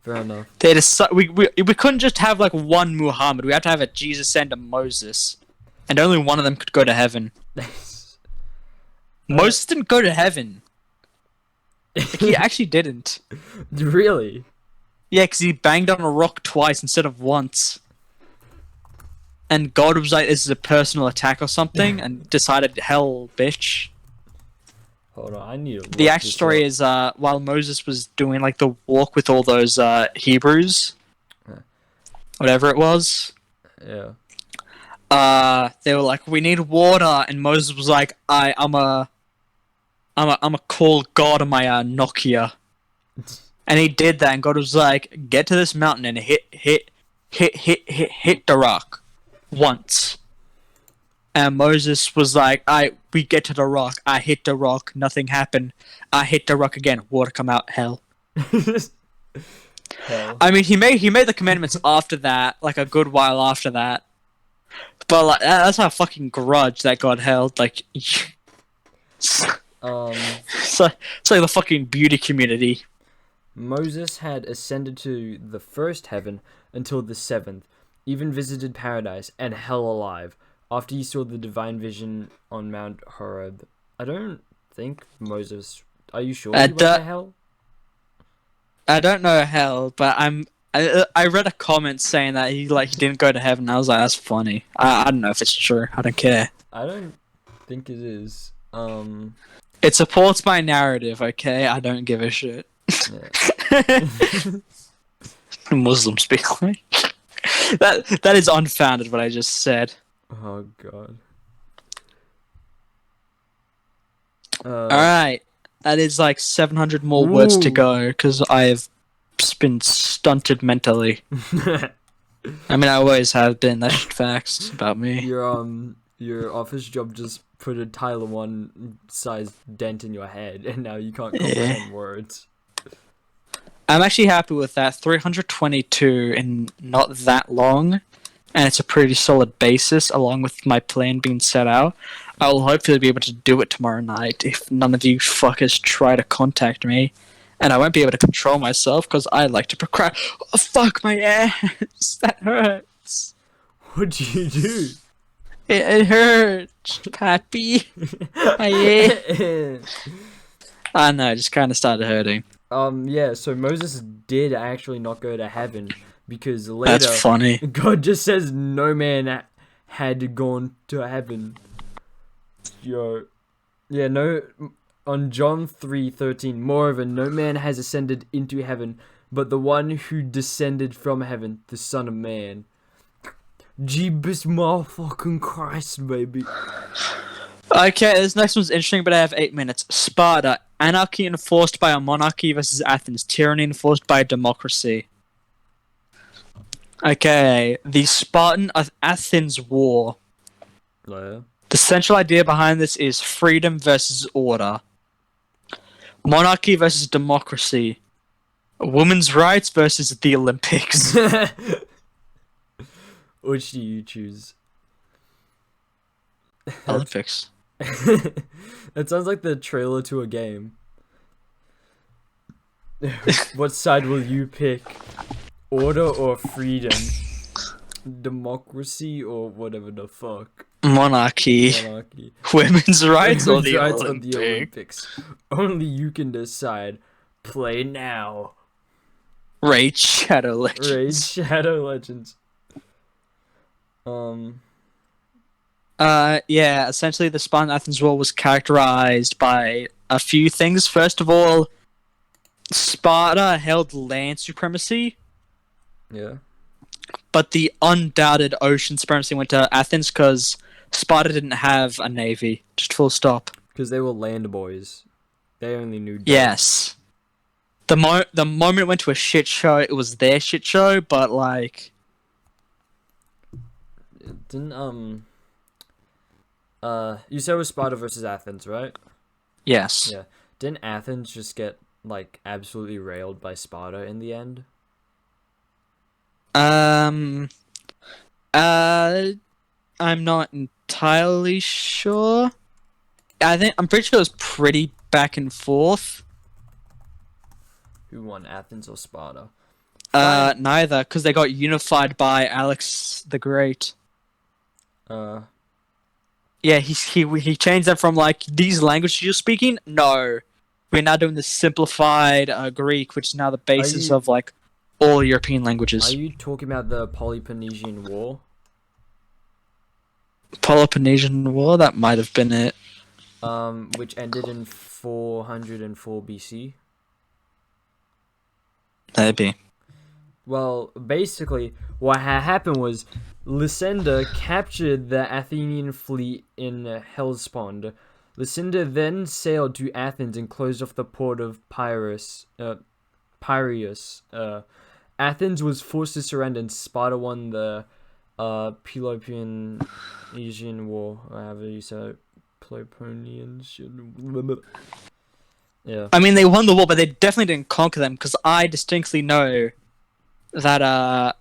Fair enough. They we couldn't just have like one Muhammad. We had to have a Jesus and a Moses, and only one of them could go to heaven. Moses didn't go to heaven. He actually didn't. Really? Yeah, because he banged on a rock twice instead of once. And God was like, this is a personal attack or something, and decided, hell, bitch. Hold on, I need to. The actual story is, while Moses was doing like the walk with all those Hebrews, whatever it was, yeah, they were like, we need water, and Moses was like, I'm a call God on my Nokia. And he did that, and God was like, get to this mountain and hit the rock once. And Moses was like, we get to the rock, I hit the rock, nothing happened. I hit the rock again, water come out, hell. Hell. I mean, he made the commandments after that, like a good while after that. But like, that's a fucking grudge that God held, like... It's like the fucking beauty community. Moses had ascended to the first heaven until the seventh, even visited paradise and hell alive, after he saw the divine vision on Mount Horeb. I don't think Moses... Are you sure he went to hell? I don't know hell, but I read a comment saying that he didn't go to heaven. I was like, that's funny. I don't know if it's true. I don't care. I don't think it is. It supports my narrative, okay? I don't give a shit. Yeah. Muslims speak like that is unfounded what I just said. Oh god. Alright. That is like 700 more words to go, because I've been stunted mentally. I mean, I always have been. That's facts about me. Your office job just put a Tyler 1 size dent in your head, and now you can't comprehend words. I'm actually happy with that. 322 in not that long, and it's a pretty solid basis, along with my plan being set out. I will hopefully be able to do it tomorrow night if none of you fuckers try to contact me. And I won't be able to control myself because I like to procrastinate. Oh, fuck my ass! That hurts. What'd you do? It hurts, Pappy. I know, it just kind of started hurting. Yeah, so Moses did actually not go to heaven because later That's funny. God just says no man had gone to heaven. Yo. Yeah, no, on John 3:13, moreover, no man has ascended into heaven, but the one who descended from heaven, the Son of Man. Jeebus motherfucking Christ, baby. Okay, this next one's interesting, but I have 8 minutes. Sparta. Anarchy enforced by a monarchy versus Athens. Tyranny enforced by a democracy. Okay, the Spartan-Athens War. Yeah. The central idea behind this is freedom versus order. Monarchy versus democracy. Women's rights versus the Olympics. Which do you choose? Olympics. That sounds like the trailer to a game. What side will you pick? Order or freedom? Democracy or whatever the fuck? Monarchy. Women's rights or the Olympics. Only you can decide. Play now. Raid Shadow Legends. Raid Shadow Legends. Yeah, essentially the Spartan-Athens War was characterized by a few things. First of all, Sparta held land supremacy. Yeah. But the undoubted ocean supremacy went to Athens because Sparta didn't have a navy. Just full stop. Because they were land boys. They only knew dirt. Yes. The moment it went to a shit show, it was their shit show, but like... Didn't, you said it was Sparta versus Athens, right? Yes. Yeah. Didn't Athens just get, like, absolutely railed by Sparta in the end? I'm not entirely sure. I'm pretty sure it was pretty back and forth. Who won, Athens or Sparta? Neither, because they got unified by Alex the Great. Yeah, he changed them from like these languages you're speaking. No, we're now doing the simplified Greek, which is now the basis of like all European languages. Are you talking about the Peloponnesian War? Peloponnesian War? That might have been it. Which ended in 404 BC. Maybe. Well, basically, what happened was Lysander captured the Athenian fleet in Hellespont. Lysander then sailed to Athens and closed off the port of Piraeus. Athens was forced to surrender, and Sparta won the Peloponnesian War. However you say it. Peloponnesian. Yeah. I mean, they won the war, but they definitely didn't conquer them, because I distinctly know that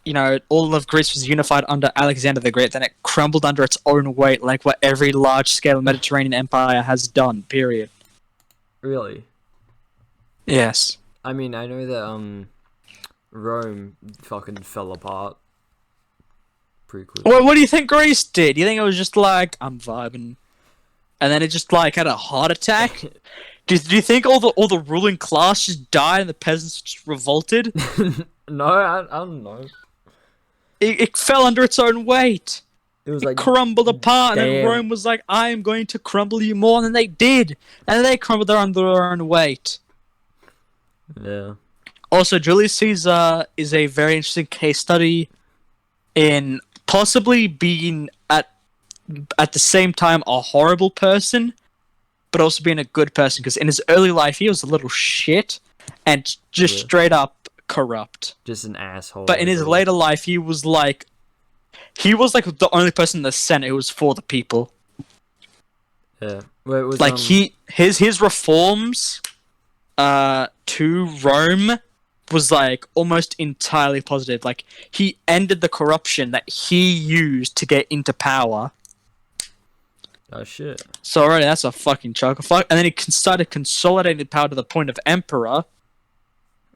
you know, all of Greece was unified under Alexander the Great, then it crumbled under its own weight, like what every large-scale Mediterranean empire has done, period. Really? Yes. I mean, I know that, Rome fucking fell apart pretty quickly. Well, what do you think Greece did? You think it was just like, I'm vibing, and then it just like had a heart attack? Do you think all the ruling class just died and the peasants just revolted? No, I don't know. It fell under its own weight. It was like crumbled apart, damn. and then Rome was like, I am going to crumble you more, and then they did. And then they crumbled under their own weight. Yeah. Also, Julius Caesar is a very interesting case study in possibly being at the same time a horrible person, but also being a good person, because in his early life he was a little shit and just straight up corrupt. Just an asshole. But in his later life he was like the only person in the Senate who was for the people. Yeah. Well, it was, like his reforms to Rome was like almost entirely positive. Like he ended the corruption that he used to get into power. Oh shit. So already that's a fucking chunk of fuck. And then he started consolidating power to the point of emperor.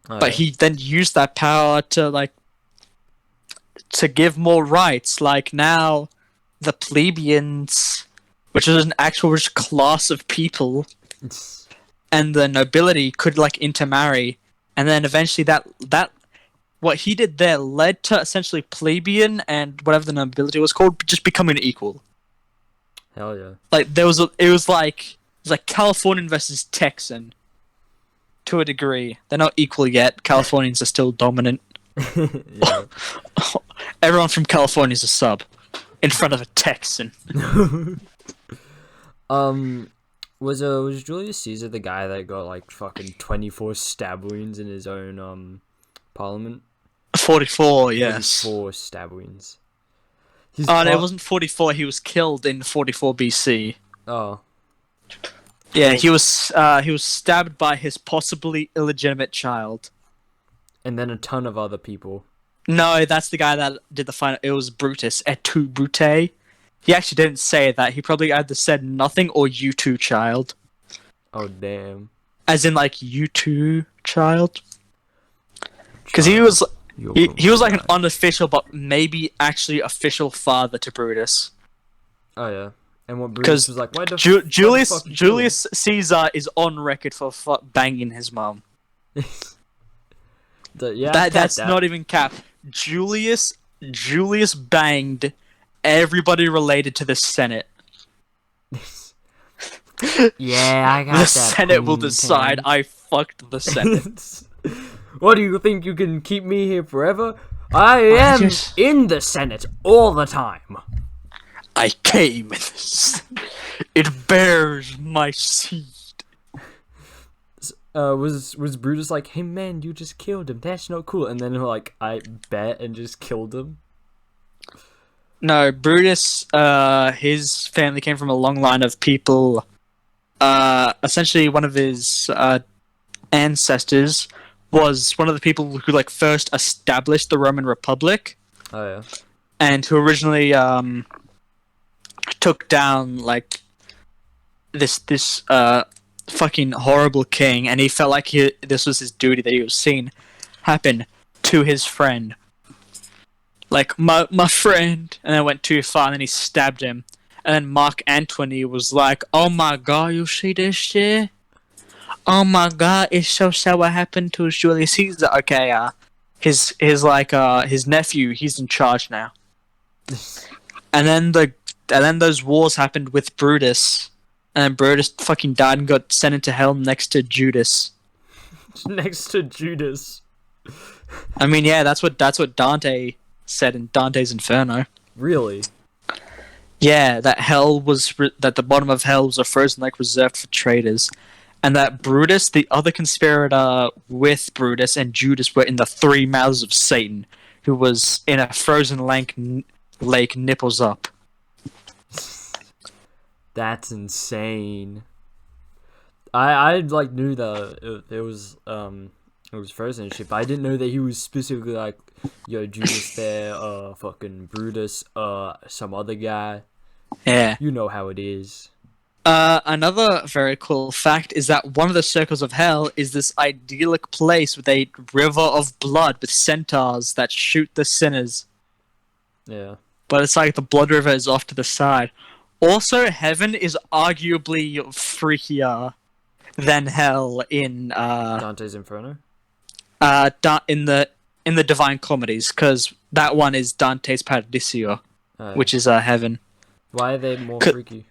But he then used that power to like to give more rights. Like now, the plebeians, which is an actual rich class of people, and the nobility could like intermarry, and then eventually that what he did there led to essentially plebeian and whatever the nobility was called just becoming equal. Hell yeah. Like it was like Californian versus Texan to a degree. They're not equal yet. Californians are still dominant. Yeah. Everyone from California is a sub in front of a Texan. Was Julius Caesar the guy that got like fucking 24 stab wounds in his own parliament? 44, yes. 44 stab wounds. No, it wasn't 44. He was killed in 44 BC. Oh. Yeah, he was stabbed by his possibly illegitimate child. And then a ton of other people. No, that's the guy that did the final. It was Brutus, et tu, Brute. He actually didn't say that. He probably either said nothing or you too, child. Oh, damn. As in, like, you too, child? Because he was like an unofficial, but maybe actually official father to Brutus. Oh, yeah. And what Brutus was like, why the Julius Caesar is on record for banging his mom. That's not even cap. Julius banged everybody related to the Senate. Yeah, I got the that. Senate will decide. I fucked the Senate. What do you think? You can keep me here forever? I am in the Senate all the time. I came. It bears my seed. Was Brutus like, hey man, you just killed him. That's not cool. And then like, I bet and just killed him. No, Brutus. His family came from a long line of people. Essentially, one of his ancestors was one of the people who like first established the Roman Republic. Oh yeah. And who originally took down like this fucking horrible king, and he felt like this was his duty that he was seeing happen to his friend. Like, my friend, and then went too far, and then he stabbed him. And then Mark Antony was like, oh my god, you see this shit? Oh my god, it's so sad what happened to Julius Caesar. Okay, his nephew, he's in charge now. And then those wars happened with Brutus. And then Brutus fucking died and got sent into hell next to Judas. Next to Judas. I mean, yeah, that's what Dante said in Dante's Inferno. Really? Yeah, that that the bottom of hell was a frozen lake reserved for traitors, and that Brutus, the other conspirator with Brutus and Judas, were in the three mouths of Satan, who was in a frozen lake nipples up. That's insane. I like knew that it was frozen and shit, but I didn't know that he was specifically like, yo, Judas there, fucking Brutus, some other guy. Yeah. You know how it is. Another very cool fact is that one of the circles of hell is this idyllic place with a river of blood with centaurs that shoot the sinners. Yeah. But it's like the blood river is off to the side. Also, heaven is arguably freakier than hell in Dante's Inferno? in the Divine Comedies, because that one is Dante's Paradiso, which is heaven. Why are they more freaky?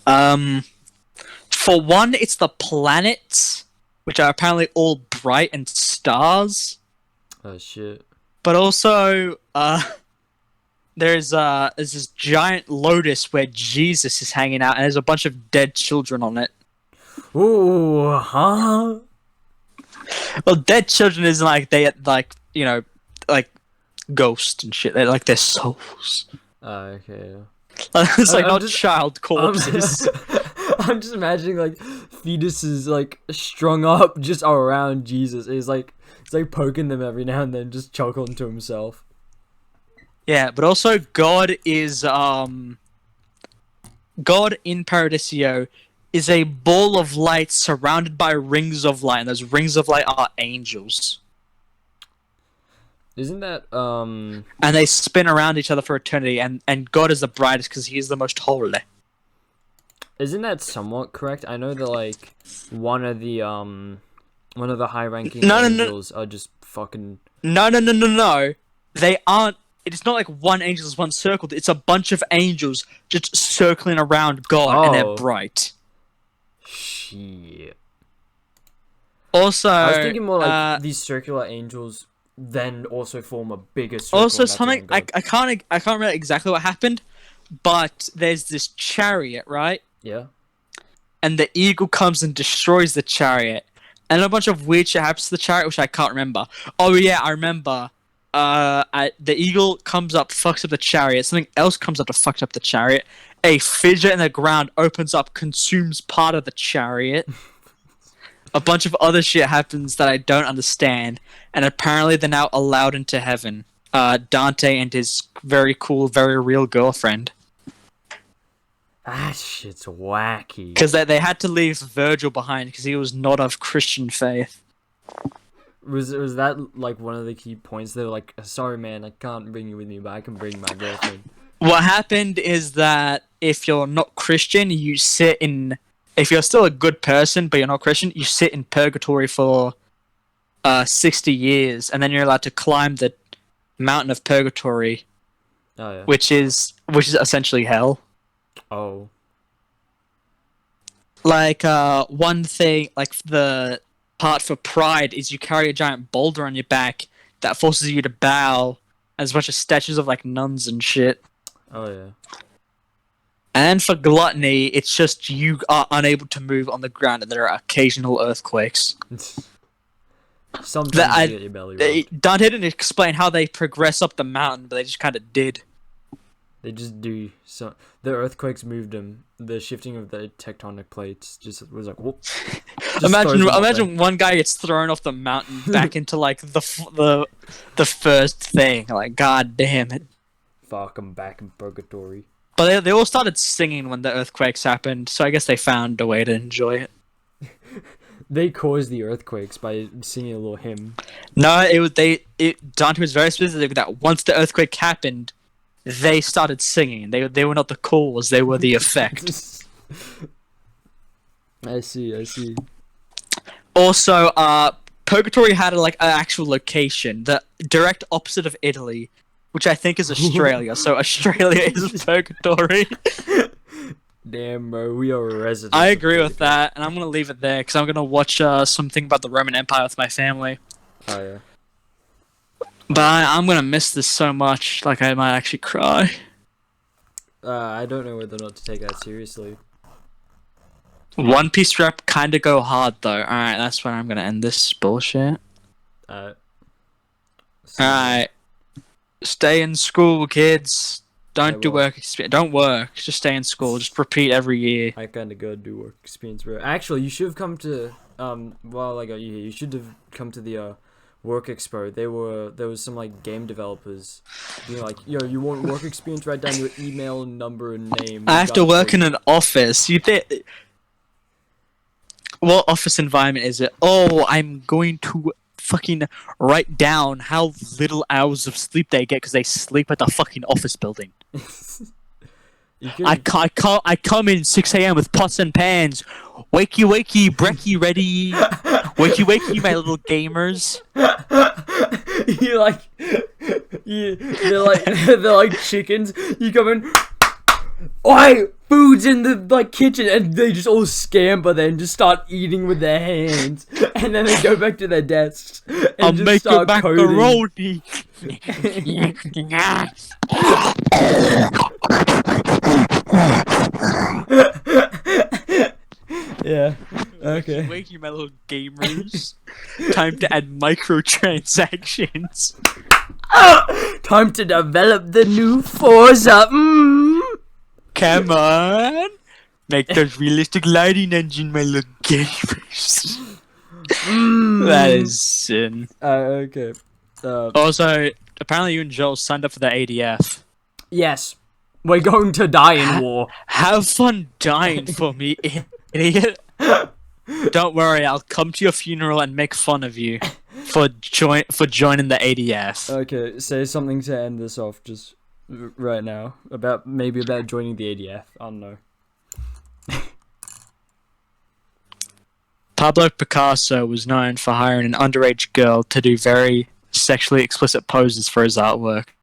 For one, it's the planets, which are apparently all bright and stars. Oh shit. But also, there's this giant lotus where Jesus is hanging out, and there's a bunch of dead children on it. Ooh, huh? Well, dead children isn't like they like ghosts and shit. They're like their souls. Oh, okay. It's like not just child corpses. I'm just imagining like fetuses like strung up just around Jesus. It's like poking them every now and then, just chuckling to himself. Yeah, but also God is God in Paradiso is a ball of light surrounded by rings of light, and those rings of light are angels. Isn't that and they spin around each other for eternity, and God is the brightest because he is the most holy. Isn't that somewhat correct? I know that like one of the high-ranking angels are just fucking. No. They aren't. It's not like one angel is one circled. It's a bunch of angels just circling around God, and they're bright. Shit. Also, I was thinking more like these circular angels then also form a bigger circle. Also, something I can't remember exactly what happened, but there's this chariot, right? Yeah. And the eagle comes and destroys the chariot, and a bunch of weird shit happens to the chariot, which I can't remember. Oh yeah, I remember. The eagle comes up, fucks up the chariot. Something else comes up to fuck up the chariot. A fissure in the ground opens up, consumes part of the chariot. A bunch of other shit happens that I don't understand, and apparently they're now allowed into heaven. Dante and his very cool, very real girlfriend. That shit's wacky. Because they had to leave Virgil behind because he was not of Christian faith. Was that like one of the key points? They were like, sorry man, I can't bring you with me, but I can bring my girlfriend. What happened is that if you're not Christian, you sit in... If you're still a good person, but you're not Christian, you sit in purgatory for 60 years, and then you're allowed to climb the mountain of purgatory, which is essentially hell. Oh. Like, one thing, like, the part for pride is you carry a giant boulder on your back that forces you to bow. There's a bunch of statues of, like, nuns and shit. Oh, yeah. And for gluttony, it's just you are unable to move on the ground, and there are occasional earthquakes. Sometimes you get your belly rubbed. Dante didn't explain how they progress up the mountain, but they just kind of did. They just do. So the earthquakes moved them. The shifting of the tectonic plates just was like, whoop. Imagine one guy gets thrown off the mountain back into like the first thing. Like, god damn it. Fuck, I'm back in purgatory. But they all started singing when the earthquakes happened, so I guess they found a way to enjoy it. They caused the earthquakes by singing a little hymn. No, Dante was very specific that once the earthquake happened, they started singing. They were not the cause, they were the effect. I see. Also, Purgatory had an actual location, the direct opposite of Italy, which I think is Australia. So Australia is Purgatory. Damn, bro, we are residents. I agree with that, and I'm gonna leave it there because I'm gonna watch something about the Roman Empire with my family. Oh yeah. But I'm gonna miss this so much, like I might actually cry. I don't know whether or not to take that seriously. One Piece rep kinda go hard though. Alright, that's where I'm gonna end this bullshit. Alright. Stay in school, kids. Don't do work experience. Don't work. Just stay in school. Just repeat every year. I kinda gotta do work experience, bro. Actually, you should have come to while I got you here. You should have come to the work expo. There was some like game developers being like, yo, you want work experience? Write down your email, number, and name. I have to work in an office. What office environment is it? Oh, I'm going to fucking write down how little hours of sleep they get because they sleep at the fucking office building. I come in 6 a.m. with pots and pans. Wakey, brekkie ready. Wakey, my little gamers. They're like chickens. You come in. Oi! Food's in the kitchen, and they just all scamper then just start eating with their hands, and then they go back to their desks and I'll just make start a macaroni. Yeah. Okay. Wakey, my little gamers. Time to add microtransactions. Time to develop the new Forza. Come on! Make those realistic lighting engine, my little gamers. That is sin. Okay. Also, apparently you and Joel signed up for the ADF. Yes. We're going to die in war. Have fun dying for me, idiot. Don't worry, I'll come to your funeral and make fun of you. for joining the ADF. Okay, say something to end this off just right now about joining the ADF. I don't know. Pablo Picasso was known for hiring an underage girl to do very sexually explicit poses for his artwork.